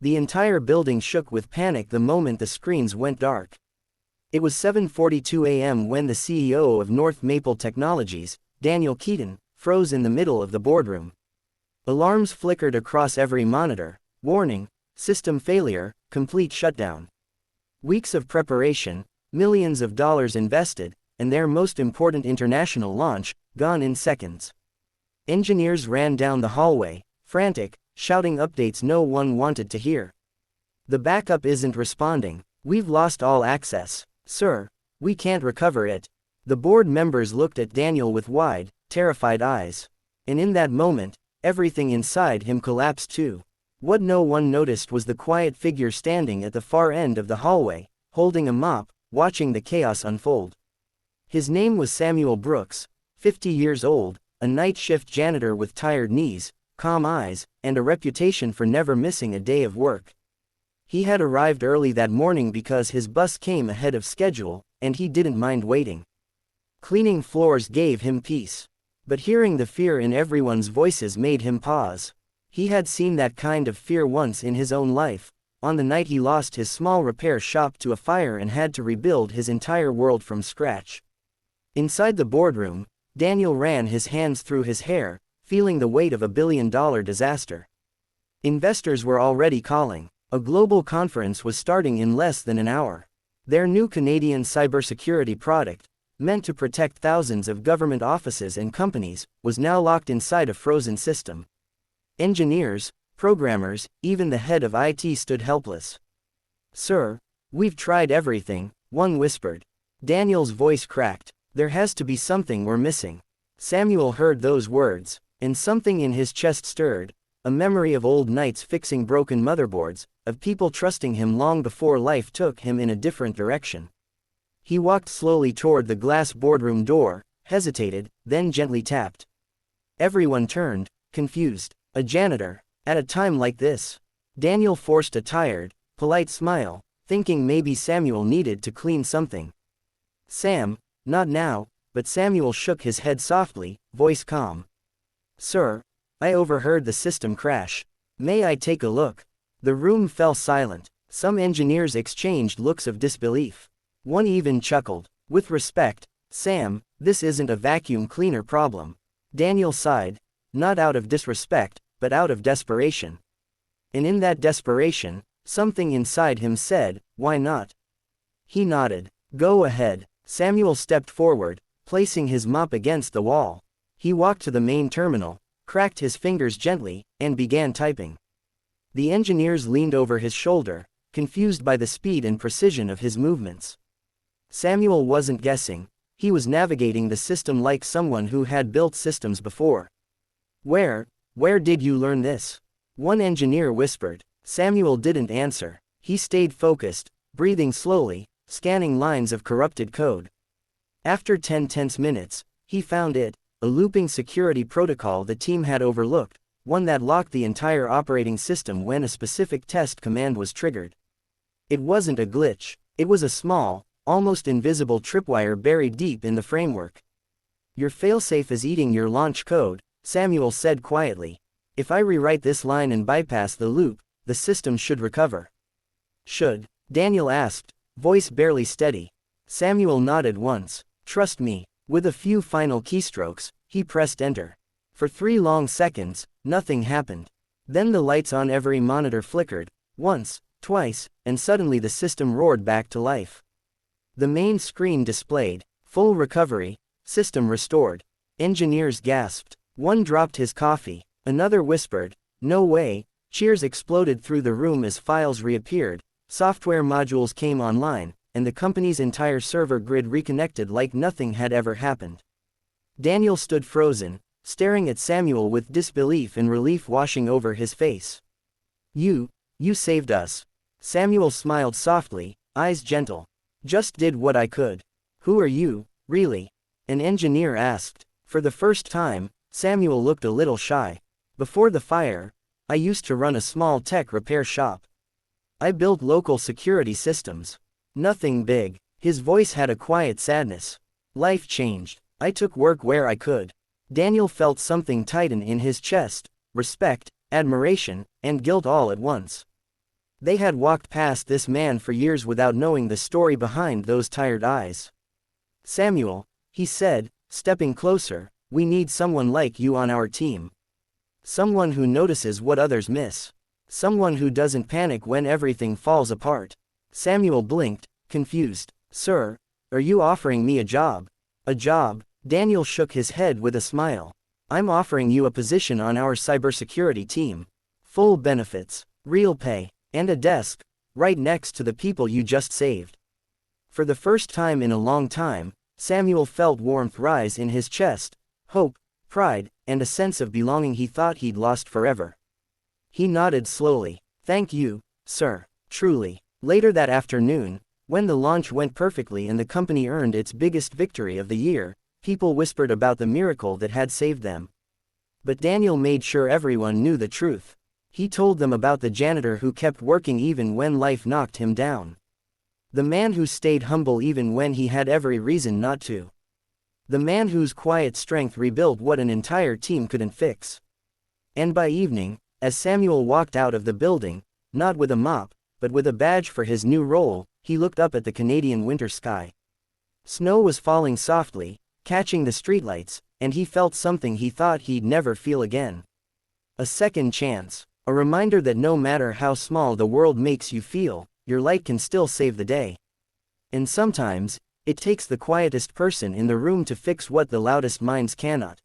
The entire building shook with panic the moment the screens went dark. It was 7:42 a.m. when the CEO of North Maple Technologies, Daniel Keaton, froze in the middle of the boardroom. Alarms flickered across every monitor. Warning, system failure, complete shutdown. Weeks of preparation, millions of dollars invested, and their most important international launch, gone in seconds. Engineers ran down the hallway, frantic, shouting updates no one wanted to hear. The backup isn't responding. We've lost all access. Sir, we can't recover it. The board members looked at Daniel with wide, terrified eyes. And in that moment, everything inside him collapsed too. What no one noticed was the quiet figure standing at the far end of the hallway, holding a mop, watching the chaos unfold. His name was Samuel Brooks, 50 years old, a night shift janitor with tired knees, calm eyes, and a reputation for never missing a day of work. He had arrived early that morning because his bus came ahead of schedule, and he didn't mind waiting. Cleaning floors gave him peace. But hearing the fear in everyone's voices made him pause. He had seen that kind of fear once in his own life, on the night he lost his small repair shop to a fire and had to rebuild his entire world from scratch. Inside the boardroom, Daniel ran his hands through his hair, feeling the weight of a billion-dollar disaster. Investors were already calling. A global conference was starting in less than an hour. Their new Canadian cybersecurity product, meant to protect thousands of government offices and companies, was now locked inside a frozen system. Engineers, programmers, even the head of IT stood helpless. "Sir, we've tried everything," one whispered. Daniel's voice cracked. "There has to be something we're missing." Samuel heard those words, and something in his chest stirred, a memory of old nights fixing broken motherboards, of people trusting him long before life took him in a different direction. He walked slowly toward the glass boardroom door, hesitated, then gently tapped. Everyone turned, confused. A janitor, at a time like this? Daniel forced a tired, polite smile, thinking maybe Samuel needed to clean something. "Sam, not now," but Samuel shook his head softly, voice calm. "Sir, I overheard the system crash. May I take a look?" The room fell silent. Some engineers exchanged looks of disbelief. One even chuckled. "With respect, Sam, this isn't a vacuum cleaner problem." Daniel sighed, not out of disrespect, but out of desperation. And in that desperation, something inside him said, "Why not?" He nodded. "Go ahead." Samuel stepped forward, placing his mop against the wall. He walked to the main terminal, cracked his fingers gently, and began typing. The engineers leaned over his shoulder, confused by the speed and precision of his movements. Samuel wasn't guessing. He was navigating the system like someone who had built systems before. Where did you learn this?" one engineer whispered. Samuel didn't answer. He stayed focused, breathing slowly, scanning lines of corrupted code. After 10 tense minutes, he found it, a looping security protocol the team had overlooked, one that locked the entire operating system when a specific test command was triggered. It wasn't a glitch. It was a small, almost invisible tripwire buried deep in the framework. "Your failsafe is eating your launch code," Samuel said quietly. "If I rewrite this line and bypass the loop, the system should recover." "Should?" Daniel asked, voice barely steady. Samuel nodded once. "Trust me." With a few final keystrokes, he pressed enter. For 3 long seconds, nothing happened. Then the lights on every monitor flickered, once, twice, and suddenly the system roared back to life. The main screen displayed, "Full recovery, system restored." Engineers gasped. One dropped his coffee, another whispered, "No way." Cheers exploded through the room as files reappeared, software modules came online, and the company's entire server grid reconnected like nothing had ever happened. Daniel stood frozen, staring at Samuel with disbelief and relief washing over his face. You saved us." Samuel smiled softly, eyes gentle. "Just did what I could." "Who are you, really?" an engineer asked. For the first time, Samuel looked a little shy. "Before the fire, I used to run a small tech repair shop. I built local security systems. Nothing big." His voice had a quiet sadness. "Life changed. I took work where I could." Daniel felt something tighten in his chest, respect, admiration, and guilt all at once. They had walked past this man for years without knowing the story behind those tired eyes. "Samuel," he said, stepping closer, "we need someone like you on our team. Someone who notices what others miss. Someone who doesn't panic when everything falls apart." Samuel blinked, confused. "Sir, are you offering me a job?" "A job?" Daniel shook his head with a smile. "I'm offering you a position on our cybersecurity team. Full benefits, real pay, and a desk, right next to the people you just saved." For the first time in a long time, Samuel felt warmth rise in his chest, hope, pride, and a sense of belonging he thought he'd lost forever. He nodded slowly. "Thank you, sir, truly." Later that afternoon, when the launch went perfectly and the company earned its biggest victory of the year, people whispered about the miracle that had saved them. But Daniel made sure everyone knew the truth. He told them about the janitor who kept working even when life knocked him down. The man who stayed humble even when he had every reason not to. The man whose quiet strength rebuilt what an entire team couldn't fix. And by evening, as Samuel walked out of the building, not with a mop, but with a badge for his new role, he looked up at the Canadian winter sky. Snow was falling softly, catching the streetlights, and he felt something he thought he'd never feel again. A second chance. A reminder that no matter how small the world makes you feel, your light can still save the day. And sometimes, it takes the quietest person in the room to fix what the loudest minds cannot.